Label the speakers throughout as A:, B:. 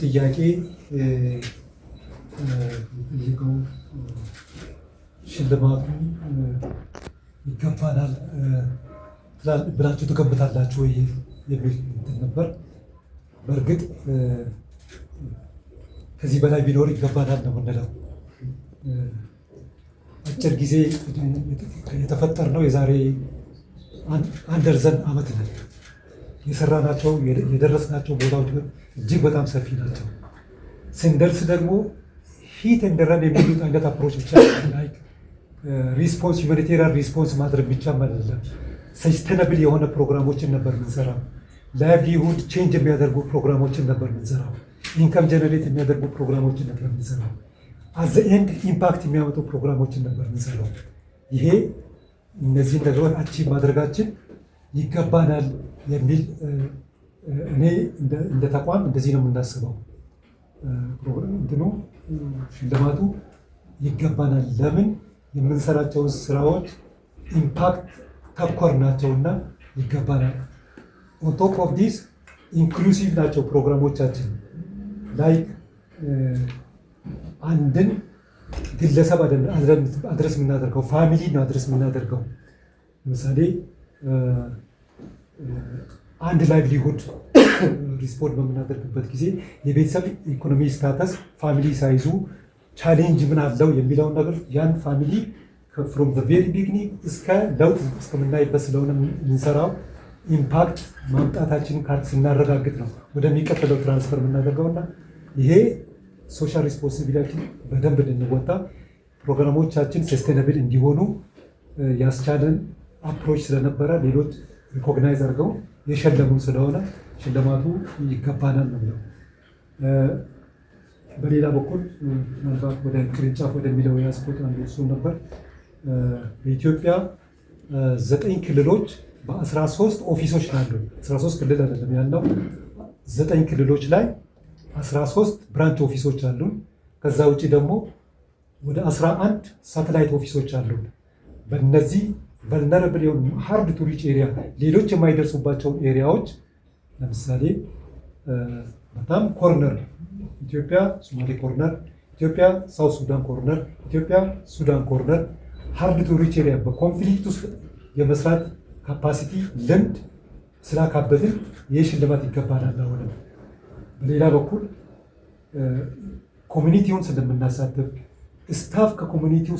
A: ጥያቄ ይልቀው ሽልማቱ ይገባናል ብላችሁ ትገምታላችሁ ወይ የሚል ነበር። በእርግጥ ከዚህ በላይ ቢኖር ይገባናል ነው የምንለው። አጭር ጊዜ የተፈጠርነው የዛሬ አንድ ደርዘን ዓመት ነው። የሰራናቸው የደረስናቸው ቦታዎች እጅግ በጣም ሰፊ ናቸው። ስንደርስ ደግሞ ሂት ኤንድ ረን የሚሉት አይነት አፕሮች ብቻ ሪስፖንስ ሁማኒቴሪያን ሪስፖንስ ማድረግ ብቻ አይደለም። ሰስቴናብል የሆነ ፕሮግራሞችን ነበር የምንሰራው። ላይቭሊሁድ ቼንጅ የሚያደርጉ ፕሮግራሞችን ነበር የምንሰራው። ኢንካም ጀነሬት የሚያደርጉ ፕሮግራሞችን ነበር የምንሰራው። አዘ ኤንድ ኢምፓክት የሚያመጡ ፕሮግራሞችን ነበር የምንሰራው። ይሄ እነዚህን ነገሮች አቺቭ ማድረጋችን ይገባናል የሚል እኔ እንደ ተቋም እንደዚህ ነው የምናስበው። እንትኑ ሽልማቱ ይገባናል። ለምን የምንሰራቸውን ስራዎች ኢምፓክት ተኮር ናቸውና ይገባናል። ኦን ቶፕ ኦፍ ዲስ ኢንክሉሲቭ ናቸው ፕሮግራሞቻችን። ላይክ አንድን ግለሰብ አድረስ የምናደርገው ፋሚሊ ነው አድረስ የምናደርገው። ለምሳሌ አንድ ላይቭሊሁድ ሪስፖንድ በምናደርግበት ጊዜ የቤተሰብ ኢኮኖሚ ስታተስ ፋሚሊ ሳይዙ ቻሌንጅ ምን አለው የሚለውን ነገር ያን ፋሚሊ ፍሮም ዘ ቬሪ ቢግኒንግ እስከ ለውጥ እስከምናይበት ስለሆነ የምንሰራው ኢምፓክት ማምጣታችንን ስናረጋግጥ ነው ወደሚቀጥለው ትራንስፈር የምናደርገውና ይሄ ሶሻል ሪስፖንሲቢሊቲ በደንብ እንድንወጣ ፕሮግራሞቻችን ሰስቴናብል እንዲሆኑ ያስቻለን አፕሮች ስለነበረ ሌሎች ሪኮግናይዝ አድርገው የሸለሙን ስለሆነ ሽልማቱ ይገባናል ነው። በሌላ በኩል ምናልባት ወደ ቅርንጫፍ ወደሚለው ያስፖርት አንዱ እሱ ነበር። በኢትዮጵያ 9 ክልሎች በ13 ኦፊሶች ናሉ። 13 ክልል አይደለም ያለው 9 ክልሎች ላይ 13 ብራንች ኦፊሶች አሉ። ከዛ ውጭ ደግሞ ወደ 11 ሳተላይት ኦፊሶች አሉ። በእነዚህ ቨልነረብል የሆኑ ሃርድ ቱ ሪች ኤሪያ ሌሎች የማይደርሱባቸውን ኤሪያዎች ለምሳሌ በጣም ኮርነር ኢትዮጵያ ሶማሌ ኮርነር፣ ኢትዮጵያ ሳውት ሱዳን ኮርነር፣ ኢትዮጵያ ሱዳን ኮርነር ሃርድ ቱ ሪች ኤሪያ በኮንፍሊክት ውስጥ የመስራት ካፓሲቲ ልምድ ስላካበትን ይህ ሽልማት ይገባናል። አሁንም በሌላ በኩል ኮሚኒቲውን ስለምናሳትፍ ስታፍ ከኮሚኒቲው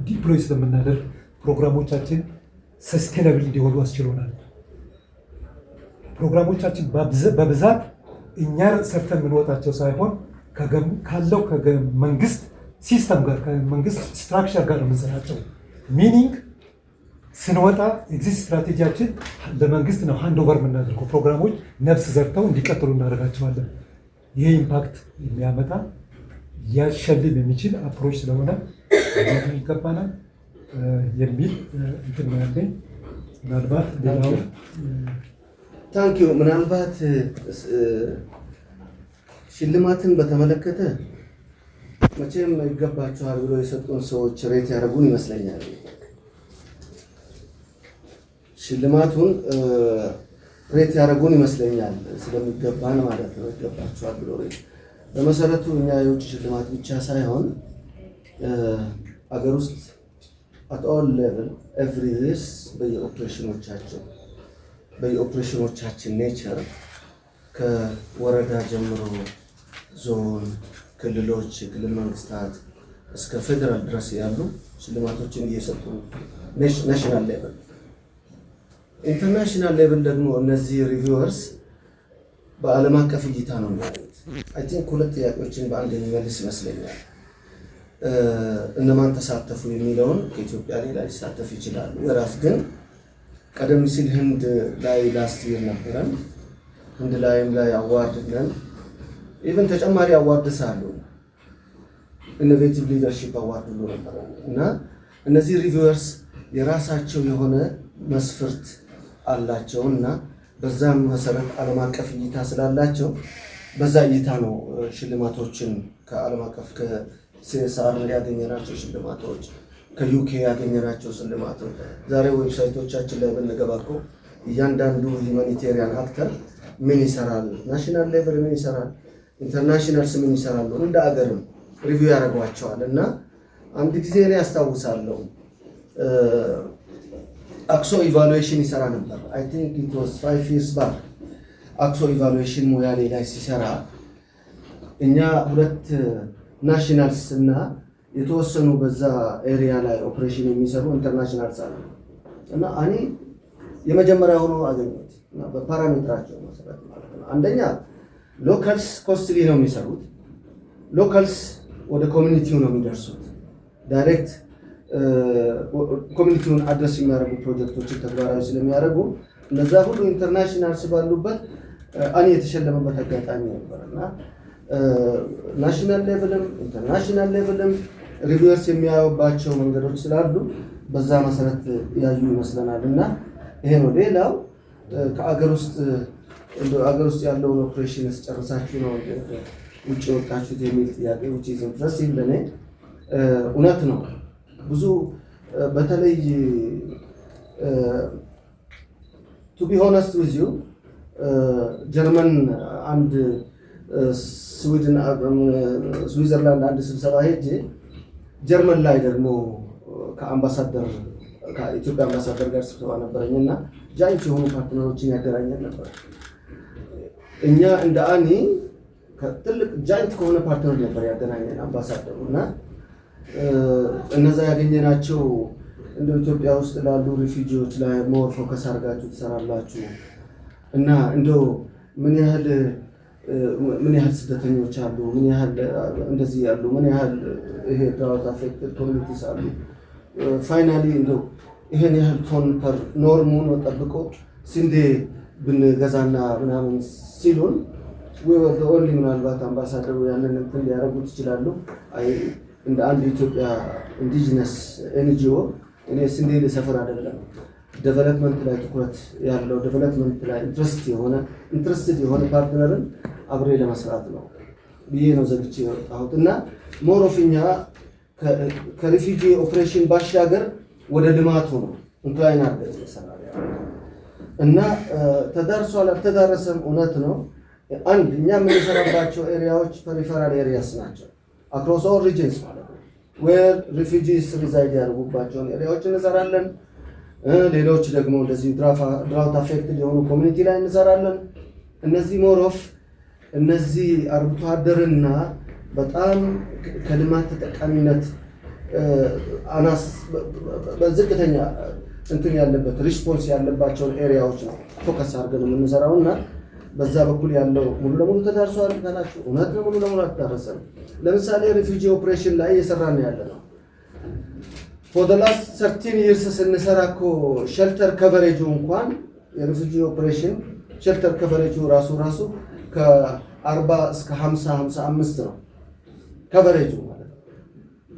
A: ዲፕሎይ ስለምናደርግ ፕሮግራሞቻችን ሰስቴናብል እንዲሆኑ አስችሎናል። ፕሮግራሞቻችን በብዛት እኛ ሰርተን የምንወጣቸው ሳይሆን ካለው ከመንግስት ሲስተም ጋር ከመንግስት ስትራክቸር ጋር የምንሰራቸው ሚኒንግ ስንወጣ ኤግዚስት ስትራቴጂያችን ለመንግስት ነው ሃንድ ኦቨር የምናደርገው። ፕሮግራሞች ነፍስ ዘርተው እንዲቀጥሉ እናደርጋቸዋለን። ይሄ ኢምፓክት የሚያመጣ ሊያሸልም የሚችል አፕሮች ስለሆነ ይገባናል የሚል እንትን ነው ያለኝ። ምናልባት ሌላው
B: ታንኪዩ ምናልባት ሽልማትን በተመለከተ መቼም ይገባቸዋል ብሎ የሰጡን ሰዎች ሬት ያደረጉን ይመስለኛል። ሽልማቱን ሬት ያደረጉን ይመስለኛል ስለሚገባን ማለት ነው። ይገባቸዋል ብሎ ሬት በመሰረቱ እኛ የውጭ ሽልማት ብቻ ሳይሆን አገር ውስጥ at all level every year በየኦፕሬሽኖቻችን ኔቸር ከወረዳ ጀምሮ ዞን፣ ክልሎች፣ የክልል መንግስታት እስከ ፌደራል ድረስ ያሉ ሽልማቶችን እየሰጡ ናሽናል ሌቭል ኢንተርናሽናል ሌቭል ደግሞ እነዚህ ሪቪውርስ በዓለም አቀፍ እይታ ነው ማለት አይ ቲንክ ሁለት ጥያቄዎችን በአንድ የሚመልስ ይመስለኛል። እነማን ተሳተፉ የሚለውን ከኢትዮጵያ ሌላ ሊሳተፍ ይችላሉ። ወራስ ግን ቀደም ሲል ህንድ ላይ ላስት ይር ነበረን። ህንድ ላይ አዋርድ ነን። ኢቨን ተጨማሪ አዋርድስ አሉ። ኢኖቬቲቭ ሊደርሺፕ አዋርድ ሁሉ ነበር እና እነዚህ ሪቪውርስ የራሳቸው የሆነ መስፈርት አላቸውና በዛም መሰረት ዓለም አቀፍ እይታ ስላላቸው በዛ እይታ ነው ሽልማቶችን ከዓለም አቀፍ ከሲኤስአር ያገኘናቸው ሽልማቶች ከዩኬ ያገኘናቸው ሽልማቶች ዛሬ ዌብሳይቶቻችን ላይ ብንገባ እኮ እያንዳንዱ ሁማኒቴሪያን አክተር ምን ይሰራል፣ ናሽናል ሌቨል ምን ይሰራል፣ ኢንተርናሽናልስ ምን ይሰራሉ፣ እንደ አገርም ሪቪው ያደርጓቸዋል። እና አንድ ጊዜ እኔ አስታውሳለሁ አክሶ ኢቫሉዌሽን ይሰራ ነበር። አይ ቲንክ ኢት ዋዝ 5 years back አክሶ ኢቫሉዌሽን ሞያሌ ላይ ሲሰራ እኛ 2 ናሽናልስ እና የተወሰኑ በዛ ኤሪያ ላይ ኦፕሬሽን የሚሰሩ ኢንተርናሽናልስ አሉ እና እኔ የመጀመሪያ ሆኖ አገኘሁት እና በፓራሜትራቸው መሰረት ማለት ነው። አንደኛ ሎካልስ ኮስትሊ ነው የሚሰሩት። ሎካልስ ወደ ኮሚኒቲው ነው የሚደርሱት። ዳይሬክት ኮሚኒቲውን አድረስ የሚያደርጉ ፕሮጀክቶችን ተግባራዊ ስለሚያደርጉ እነዛ ሁሉ ኢንተርናሽናልስ ባሉበት እኔ የተሸለመበት አጋጣሚ ነበር እና ናሽናል ሌቭልም ኢንተርናሽናል ሌቭልም ሪቪውስ የሚያዩባቸው መንገዶች ስላሉ በዛ መሰረት ያዩ ይመስለናል እና ይሄ ነው። ሌላው ከአገር ውስጥ ያለውን ኦፕሬሽን ጨርሳችሁ ነው ውጭ ወጣችሁት የሚል ጥያቄ ውጭ ይዘን ድረስ ይለኔ እውነት ነው። ብዙ በተለይ ቱ ቢ ሆነስት ዊዝ ዩ ጀርመን አንድ ስዊዘርላንድ አንድ ስብሰባ ሄጄ ጀርመን ላይ ደግሞ ከኢትዮጵያ አምባሳደር ጋር ስብሰባ ነበረኝና ጃይንት የሆኑ ፓርትነሮችን ያገናኘን ነበር። እኛ እንደ አኒ ትልቅ ጃይንት ከሆነ ፓርትነር ነበር ያገናኘን አምባሳደሩ እና እነዛ ያገኘናቸው እንደ ኢትዮጵያ ውስጥ ላሉ ሪፊጂዎች ላይ ሞር ፎከስ አድርጋችሁ ትሰራላችሁ እና እንደው ምን ያህል ስደተኞች አሉ፣ ምን ያህል እንደዚህ ያሉ፣ ምን ያህል ይሄ ድራውት አፌክትድ ኮሚኒቲስ አሉ፣ ፋይናሊ እንደው ይሄን ያህል ቶን ፐር ኖርሙን ጠብቆ ስንዴ ብንገዛና ምናምን ሲሉን ኦንሊ ምናልባት አምባሳደሩ ያንን እንትን ሊያደርጉት ይችላሉ። እንደ አንድ ኢትዮጵያ ኢንዲጂነስ ኤንጂኦ እኔ ስንዴ ልሰፍር አይደለም፣ ዴቨሎፕመንት ላይ ትኩረት ያለው ዴቨሎፕመንት ላይ ኢንትረስትድ የሆነ ፓርትነርን አብሬ ለመስራት ነው ብዬ ነው ዘግቼ የወጣሁት እና ሞሮፍኛ ከሪፊጂ ኦፕሬሽን ባሻገር ወደ ልማቱ ነው ኢንክላይን አድርገን ይሰራል እና ተዳርሷል አልተዳረሰም እውነት ነው። አንድ እኛ የምንሰራባቸው ኤሪያዎች ፐሪፈራል ኤሪያስ ናቸው። አክሮስ ኦል ሪጅንስ ማለት ነው ዌር ሪፊጂስ ሪዛይድ ያደርጉባቸውን ኤሪያዎች እንሰራለን። ሌሎች ደግሞ እንደዚህ ድራውት አፌክትድ የሆኑ ኮሚኒቲ ላይ እንሰራለን። እነዚህ ሞሮፍ እነዚህ አርብቶ አደርና በጣም ከልማት ተጠቃሚነት አናስ በዝቅተኛ እንትን ያለበት ሪስፖንስ ያለባቸውን ኤሪያዎች ነው ፎከስ አድርገን የምንሰራው እና በዛ በኩል ያለው ሙሉ ለሙሉ ተዳርሷል ካላችሁ እውነት ነው፣ ሙሉ ለሙሉ አልተዳረሰም። ለምሳሌ ሪፊጂ ኦፕሬሽን ላይ እየሰራን ያለ ነው። for the last 13 years ስንሰራ እኮ ሼልተር ከቨሬጁ እንኳን የሪፊጂ ኦፕሬሽን ሼልተር ከቨሬጁ ራሱ ከ40 እስከ 55 ነው ከቨሬጁ ማለት ነው።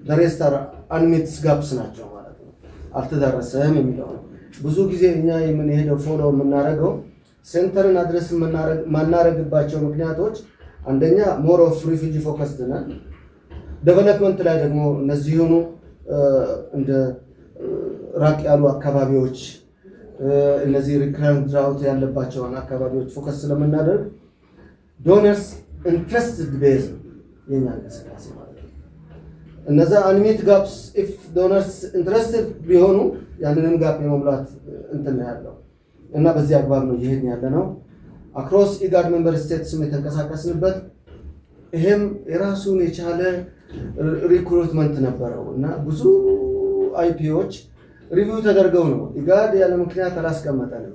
B: the አንሚትስ ጋፕስ ናቸው ማለት ነው። አልተዳረሰም የሚለው ነው። ብዙ ጊዜ እኛ የምንሄደው ፎሎ የምናደርገው ሴንተርን አድረስ ማናረግባቸው ምክንያቶች አንደኛ ሞር ኦፍ ሪፊጂ ፎከስድ ነን። ዴቨሎፕመንት ላይ ደግሞ እነዚህ ሆኑ እንደ ራቅ ያሉ አካባቢዎች እነዚህ ሪከረንት ድራውት ያለባቸውን አካባቢዎች ፎከስ ስለምናደርግ ዶነርስ ኢንትረስትድ ቤዝ የኛ እንቅስቃሴ ማለት ነው። እነዛ አንሚት ጋፕስ ኢፍ ዶነርስ ኢንትረስትድ ቢሆኑ ያንንም ጋፕ የመሙላት እንትን ያለው እና በዚህ አግባብ ነው ይሄን ያለ ነው። አክሮስ ኢጋድ ሜምበር ስቴትስም የተንቀሳቀስንበት ይሄም የራሱን የቻለ ሪክሩትመንት ነበረው እና ብዙ አይፒዎች ሪቪው ተደርገው ነው። ኢጋድ ያለ ምክንያት አላስቀመጠንም።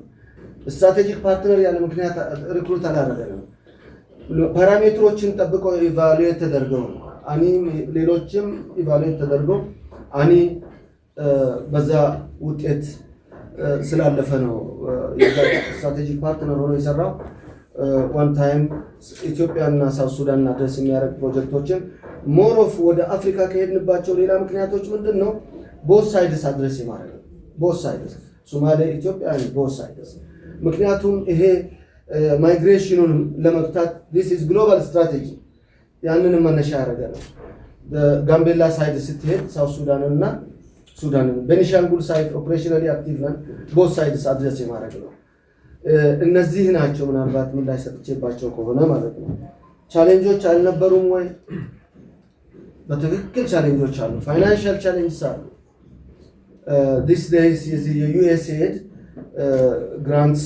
B: ስትራቴጂክ ፓርትነር ያለ ምክንያት ሪክሩት አላደረገንም። ፓራሜትሮችን ጠብቀው ኢቫሉዌት ተደርገው ነው። አኒም ሌሎችም ኢቫሉዌት ተደርገው አኒ በዛ ውጤት ስላለፈ ነው ስትራቴጂክ ፓርትነር ሆኖ የሰራው። ዋን ታይም ኢትዮጵያና ሳውዝ ሱዳን አድረስ የሚያደርግ ፕሮጀክቶችን ሞሮፍ ወደ አፍሪካ ከሄድንባቸው ሌላ ምክንያቶች ምንድን ነው? ቦት ሳይድስ አድረስ የማድረግ ቦት ሳይድስ ሶማሌ ኢትዮጵያ ቦት ሳይድስ። ምክንያቱም ይሄ ማይግሬሽኑን ለመግታት this is global strategy ያንን መነሻ ያደረገ ነው። ጋምቤላ ሳይድ ስትሄድ ሳውዝ ሱዳንና ሱዳንን ቤኒሻንጉል ሳይድ ኦፕሬሽናሊ አክቲቭ ነን። ቦት ሳይድስ አድረስ የማድረግ ነው። እነዚህ ናቸው ምናልባት ምላሽ ሰጥቼባቸው ከሆነ ማለት ነው። ቻሌንጆች አልነበሩም ወይ? በትክክል ቻሌንጆች አሉ። ፋይናንሻል ቻሌንጅስ አሉ። ዲስ ዴይስ የዩኤስኤድ ግራንትስ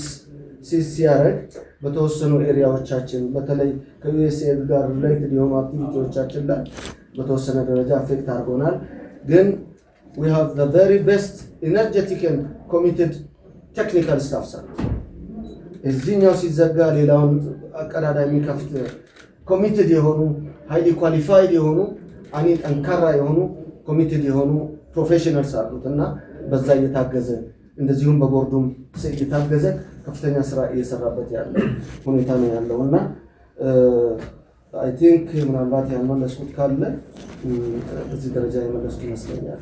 B: ሲያደርግ በተወሰኑ ኤሪያዎቻችን በተለይ ከዩኤስኤድ ጋር ሪሌትድ የሆኑ አክቲቪቲዎቻችን ላይ በተወሰነ ደረጃ አፌክት አድርጎናል። ግን we have the very best energetic and committed technical staff sir እዚህኛው ሲዘጋ ሌላውን አቀዳዳ የሚከፍት ኮሚትድ የሆኑ highly qualified የሆኑ አኒ ጠንካራ የሆኑ ኮሚትድ የሆኑ ፕሮፌሽናልስ አሉትና በዛ እየታገዘ እንደዚሁም በቦርዱም እየታገዘ ከፍተኛ ስራ እየሰራበት ያለ ሁኔታ ነው ያለውና I think ምናልባት ያልመለስኩት ካለ በዚህ ደረጃ የመለስኩት ይመስለኛል።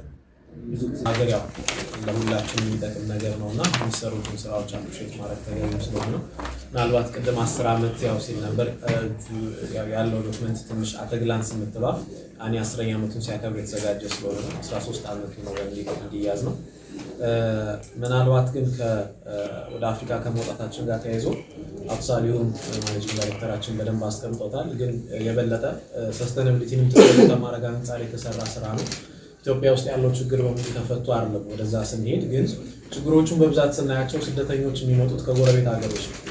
B: ብዙ ጊዜ
C: ሀገር ያው ለሁላችን የሚጠቅም ነገር ነውና የሚሰሩትን ስራዎች አፕሪሼት ማድረግ ተገቢ ስለሆነ ነው። ምናልባት ቅድም 10 ዓመት ያው ሲል ነበር ያለው ዶክመንት ትንሽ አተግላንስ የምትባል አኒ 10ኛ ዓመቱን ሲያከብር የተዘጋጀ ስለሆነ 13 ዓመቱ ነው እንዲያዝ ነው። ምናልባት ግን ወደ አፍሪካ ከመውጣታችን ጋር ተያይዞ አብሳሊውን ማኔጂንግ ዳይሬክተራችን በደንብ አስቀምጦታል። ግን የበለጠ ሰስተናቢሊቲንም ትኩረት ከማድረግ አንጻር የተሰራ ስራ ነው። ኢትዮጵያ ውስጥ ያለው ችግር በሙሉ ተፈቶ አይደለም ወደዛ ስንሄድ፣ ግን ችግሮቹን በብዛት ስናያቸው ስደተኞች የሚመጡት ከጎረቤት ሀገሮች ነው።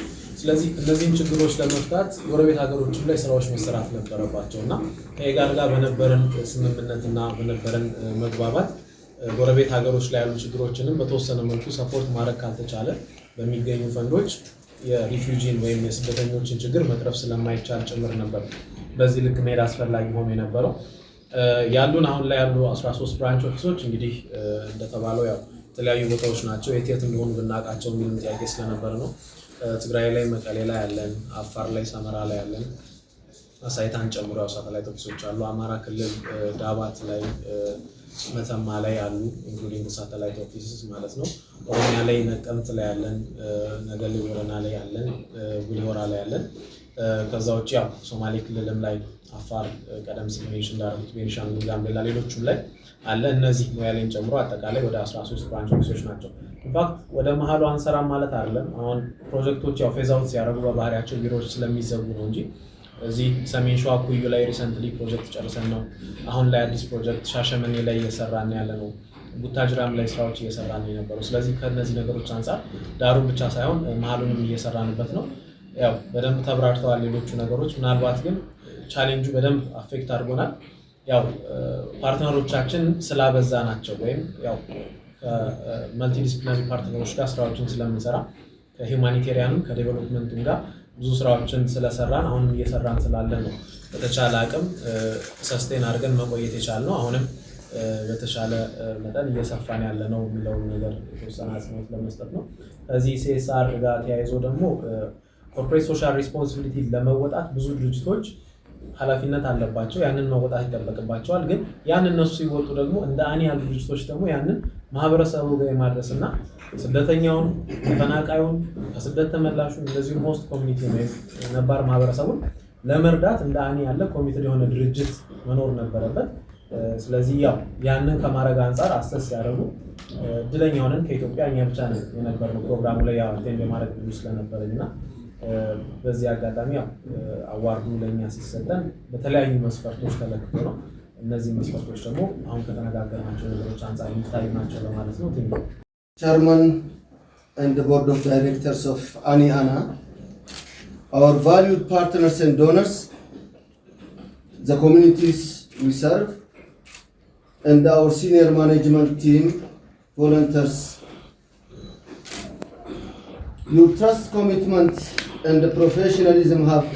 C: ስለዚህ እነዚህን ችግሮች ለመፍታት ጎረቤት ሀገሮችም ላይ ስራዎች መሰራት ነበረባቸውና ከኢጋድ ጋር በነበረን ስምምነትና በነበረን መግባባት ጎረቤት ሀገሮች ላይ ያሉ ችግሮችንም በተወሰነ መልኩ ሰፖርት ማድረግ ካልተቻለ በሚገኙ ፈንዶች የሪፊውጂን ወይም የስደተኞችን ችግር መቅረፍ ስለማይቻል ጭምር ነበር በዚህ ልክ መሄድ አስፈላጊ ሆኖ የነበረው። ያሉን አሁን ላይ ያሉ 13 ብራንች ኦፊሶች እንግዲህ እንደተባለው ያው የተለያዩ ቦታዎች ናቸው። የት እንደሆኑ ብናውቃቸው የሚል ጥያቄ ስለነበረ ነው። ትግራይ ላይ መቀሌ ላይ ያለን፣ አፋር ላይ ሰመራ ላይ ያለን፣ አሳይታን ጨምሮ ያው ሳተላይት ኦፊሶች አሉ። አማራ ክልል ዳባት ላይ መተማ ላይ ያሉ ኢንክሉዲንግ ሳተላይት ኦፊስስ ማለት ነው። ኦሮሚያ ላይ ነቀምት ላይ ያለን፣ ነገሌ ቦረና ላይ ያለን፣ ቡሌሆራ ላይ ያለን። ከዛ ውጭ ያው ሶማሌ ክልልም ላይ አፋር ቀደም ሲል ሜንሽን እንዳደረጉት ቤንሻንጉል፣ ጋምቤላ ሌሎችም ላይ አለ። እነዚህ ሞያሌን ጨምሮ አጠቃላይ ወደ 13 ብራንች ኦፊሶች ናቸው። ኢንፋክት ወደ መሀሉ አንሰራም ማለት አይደለም። አሁን ፕሮጀክቶች ያው ፌዝ አውት ሲያደርጉ በባህሪያቸው ቢሮዎች ስለሚዘጉ ነው እንጂ እዚህ ሰሜን ሸዋ ኩዩ ላይ ሪሰንትሊ ፕሮጀክት ጨርሰን ነው። አሁን ላይ አዲስ ፕሮጀክት ሻሸመኔ ላይ እየሰራን ያለ ነው። ቡታጅራም ላይ ስራዎች እየሰራን የነበረው። ስለዚህ ከነዚህ ነገሮች አንጻር ዳሩን ብቻ ሳይሆን መሀሉንም እየሰራንበት ነው። ያው በደንብ ተብራርተዋል ሌሎቹ ነገሮች። ምናልባት ግን ቻሌንጁ በደንብ አፌክት አድርጎናል። ያው ፓርትነሮቻችን ስላበዛ ናቸው ወይም ያው ከመልቲዲስፕሊናሪ ፓርትነሮች ጋር ስራዎችን ስለምንሰራ ከሂውማኒቴሪያንም ከዴቨሎፕመንቱም ጋር ብዙ ስራዎችን ስለሰራን አሁንም እየሰራን ስላለ ነው በተቻለ አቅም ሰስቴን አድርገን መቆየት የቻልነው። አሁንም በተሻለ መጠን እየሰፋን ያለ ነው የሚለውን ነገር የተወሰነ አጽንኦት ለመስጠት ነው። ከዚህ ሲኤስአር ጋር ተያይዞ ደግሞ ኮርፖሬት ሶሻል ሪስፖንሲቢሊቲ ለመወጣት ብዙ ድርጅቶች ኃላፊነት አለባቸው። ያንን መወጣት ይጠበቅባቸዋል። ግን ያን እነሱ ሲወጡ ደግሞ እንደ አኒ ያሉ ድርጅቶች ደግሞ ያንን ማህበረሰቡ ጋር የማድረስና ስደተኛውን፣ ተፈናቃዩን፣ ከስደት ተመላሹን እንደዚሁም ሆስት ኮሚኒቲ ወይም ነባር ማህበረሰቡን ለመርዳት እንደ አኒ ያለ ኮሚትድ የሆነ ድርጅት መኖር ነበረበት። ስለዚህ ያው ያንን ከማድረግ አንጻር አሰስ ያደረጉ እድለኛ ሆነን ከኢትዮጵያ እኛ ብቻ ነው የነበርነው ፕሮግራሙ ላይ ያው አቴንድ የማድረግ ብዙ ስለነበረኝና በዚህ አጋጣሚ ያው አዋርዱ ለኛ ሲሰጠን በተለያዩ መስፈርቶች ተለክቶ ነው። እነዚህ መስፈርቶች ደግሞ አሁን ከተነጋገርናቸው ነገሮች አንጻር የሚታዩ ናቸው ለማለት ነው።
B: Chairman and the Board of Directors of ANI-ANA, our valued partners and donors, the communities we serve, and our senior management team, volunteers. Your trust, commitment, and professionalism have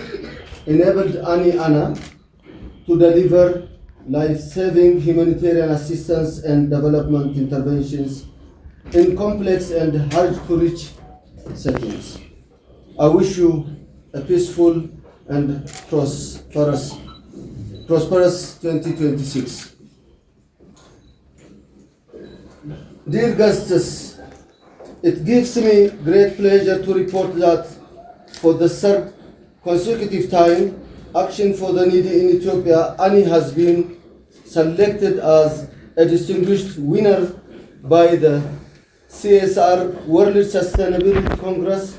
B: enabled ANI-ANA to deliver life-saving humanitarian assistance and development interventions in complex and hard-to-reach settings. I wish you a peaceful and prosperous 2026. Dear guests, it gives me great pleasure to report that for the third consecutive time, Action for the Needy in Ethiopia, ANI has been selected as a distinguished winner by the CSR World Sustainability Congress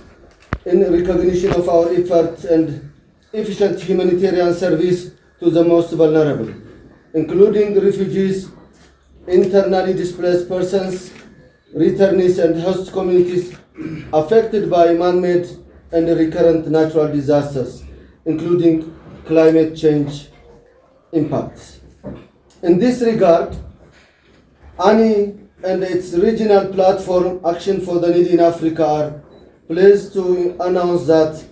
B: in recognition of our effort and efficient humanitarian service to the most vulnerable, including refugees, internally displaced persons, returnees and host communities affected by man-made and recurrent natural disasters, including climate change impacts. In this regard, ANI and its regional platform Action for the Needy in Africa are pleased to announce that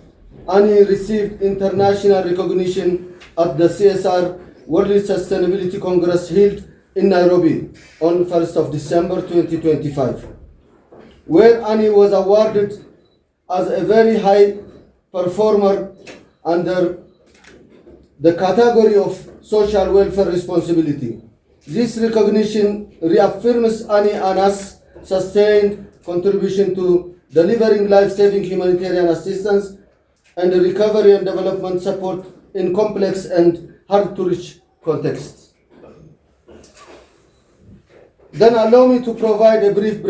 B: ANI received international recognition at the CSR World Sustainability Congress held in Nairobi on 1st of December 2025, where ANI was awarded as a very high performer under the category of social welfare responsibility. This recognition reaffirms ANI's sustained contribution to delivering life-saving humanitarian assistance and recovery and development support in complex and hard-to-reach contexts. Then allow me to provide a brief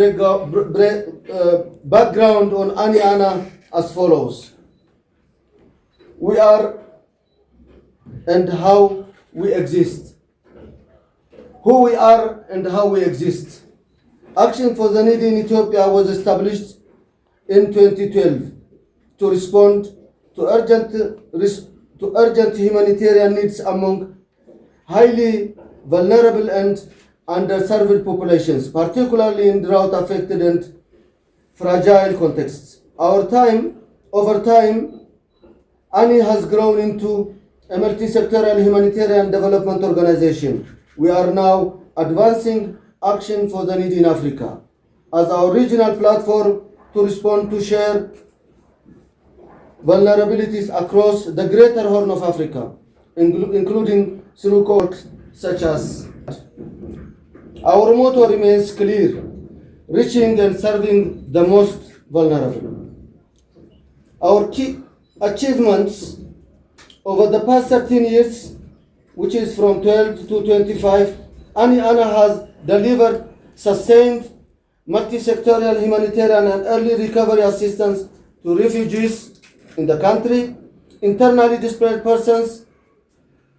B: background on ANI as follows. We are and how we exist. Who we are and how we exist. Action for the Needy in Ethiopia was established in 2012 to respond to urgent humanitarian needs among highly vulnerable and underserved populations, particularly in drought-affected and fragile contexts. Over time, ANI has grown into a multi-sectoral humanitarian development organization. We are now advancing Action for the Needy in Africa as our regional platform to respond to shared vulnerabilities across the greater Horn of Africa, including through calls such as. Our motto remains clear: reaching and serving the most vulnerable. Our key achievements over the past 13 years, which is from 12 to 25, ANI has delivered sustained multi-sectoral humanitarian and early recovery assistance to refugees in the country, internally displaced persons,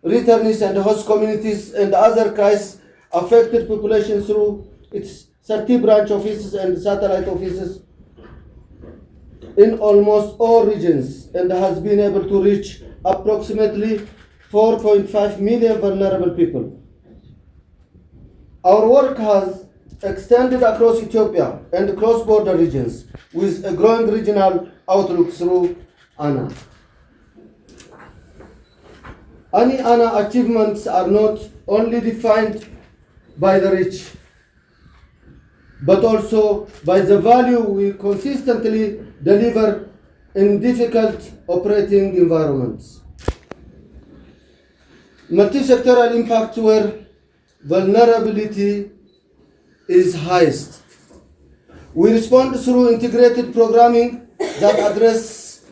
B: returnees and host communities, and other crisis-affected populations through its 30 branch offices and satellite offices in almost all regions, and has been able to reach approximately 4.5 million vulnerable people. Our work has extended across Ethiopia and cross-border regions with a growing regional outlook through ANI. ANI achievements are not only defined by the rich, but also by the value we consistently deliver in difficult operating environments. Multi-sectoral impact where vulnerability is highest. We respond through integrated programming that address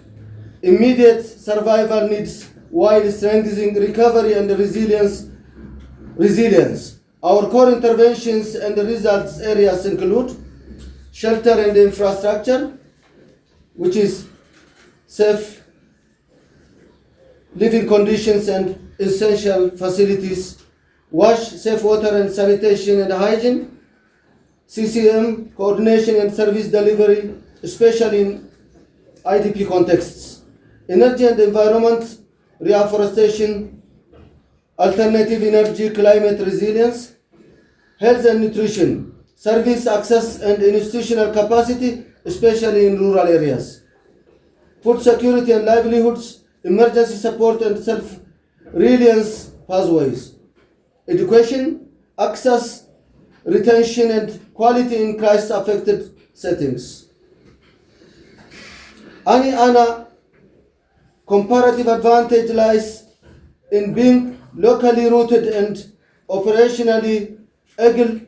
B: immediate survival needs while strengthening recovery and resilience. Our core interventions and results areas include shelter and infrastructure, which is safe living conditions and essential facilities, wash, safe water and sanitation and hygiene, CCM, coordination and service delivery, especially in IDP contexts, energy and environment, reforestation, alternative energy, climate resilience, health and nutrition, service access and institutional capacity, especially in rural areas, food security and livelihoods, emergency support and self-reliance pathways, education, access, retention and quality in crisis-affected settings. ANI comparative advantage lies in being locally rooted and operationally agile,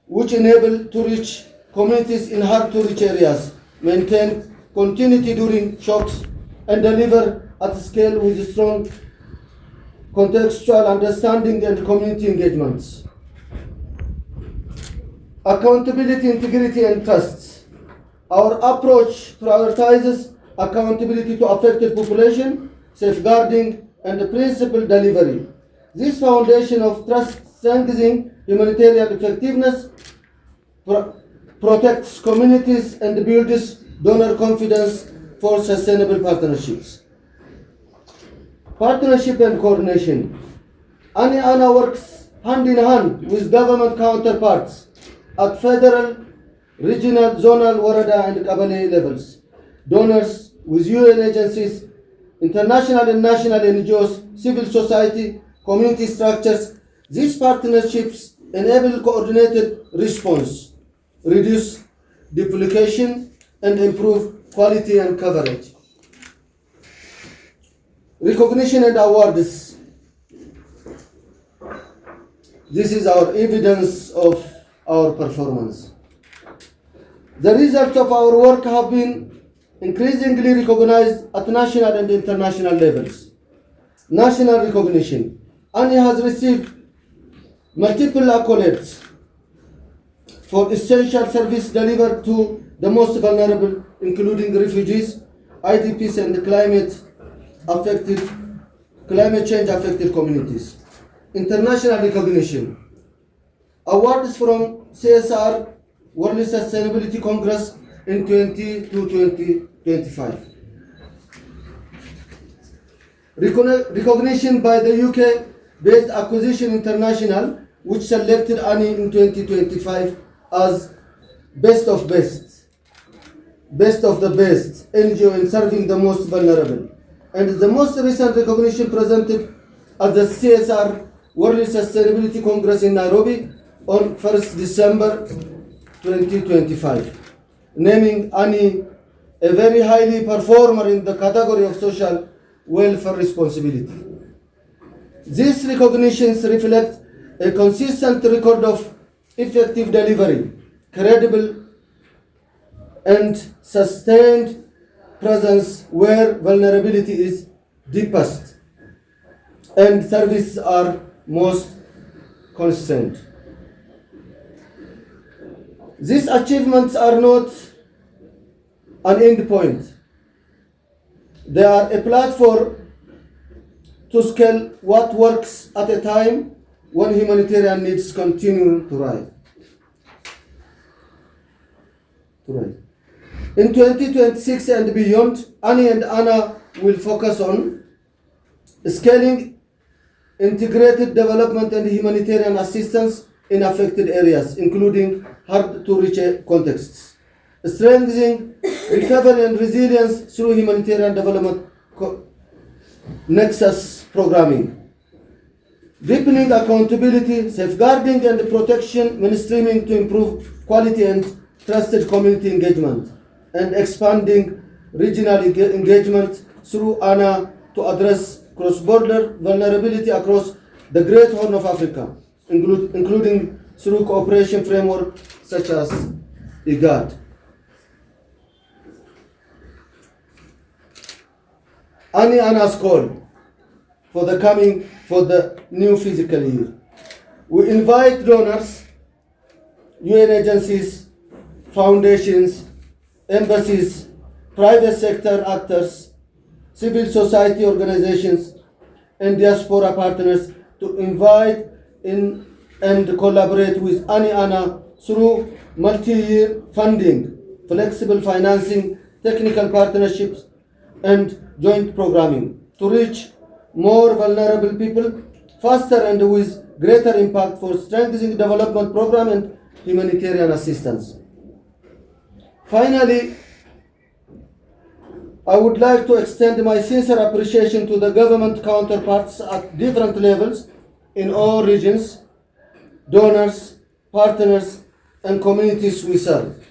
B: which enable to reach communities in hard-to-reach areas, maintain continuity during shocks, and deliver at scale with strong contextual understanding and community engagements. Accountability, integrity, and trust. Our approach prioritizes accountability to affected population, safeguarding, and principle delivery. This foundation of trust strengthening humanitarian effectiveness protects communities and builds donor confidence for sustainable partnerships. Partnership and coordination. Ani Ana works hand in hand with government counterparts at federal, regional, zonal, Warada, and Kabale levels. Donors with UN agencies, international and national NGOs, civil society, community structures. These partnerships enable coordinated response, reduce duplication, and improve quality and coverage. Recognition and awards. This is our evidence of our performance. The results of our work have been increasingly recognized at national and international levels. National recognition. ANI has received multiple accolades for essential service delivered to the most vulnerable, including refugees, IDPs, and climate change affected communities. International recognition. Awards from CSR World Sustainability Congress in 2025. Recognition by the UK-based Acquisition International, which selected ANI in 2025 as best of the best NGO in serving the most vulnerable. And the most recent recognition presented at the CSR World Sustainability Congress in Nairobi on 1st December 2025, naming ANI a very highly performer in the category of social welfare responsibility. These recognitions reflect a consistent record of effective delivery, credible and sustained presence where vulnerability is deepest and services are most constant. These achievements are not an end point. They are a platform to scale what works at a time when humanitarian needs continue to rise. In 2026 and beyond, ANI and ANA will focus on scaling integrated development and humanitarian assistance in affected areas, including hard-to-reach contexts, strengthening recovery and resilience through humanitarian development nexus programming, deepening accountability, safeguarding and protection mainstreaming to improve quality and trusted community engagement, and expanding regional engagement through ANA to address cross-border vulnerability across the Great Horn of Africa, including through cooperation framework such as IGAD. ANA's call for the new fiscal year. We invite donors, UN agencies, foundations, embassies, private sector actors, civil society organizations, and diaspora partners to invite in and collaborate with ANI through multi-year funding, flexible financing, technical partnerships, and joint programming to reach more vulnerable people faster and with greater impact for strengthening development program and humanitarian assistance. Finally, I would like to extend my sincere appreciation to the government counterparts at different levels in all regions, donors, partners, and communities we serve.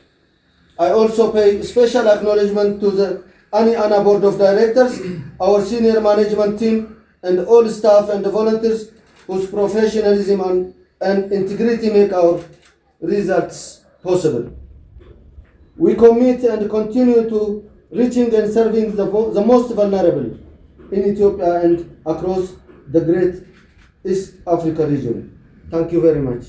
B: I also pay special acknowledgement to the ANI Board of Directors, our senior management team, and all staff and volunteers whose professionalism and integrity make our results possible. We commit and continue to reaching and serving the most vulnerable in Ethiopia and across the great East Africa region. Thank you very much.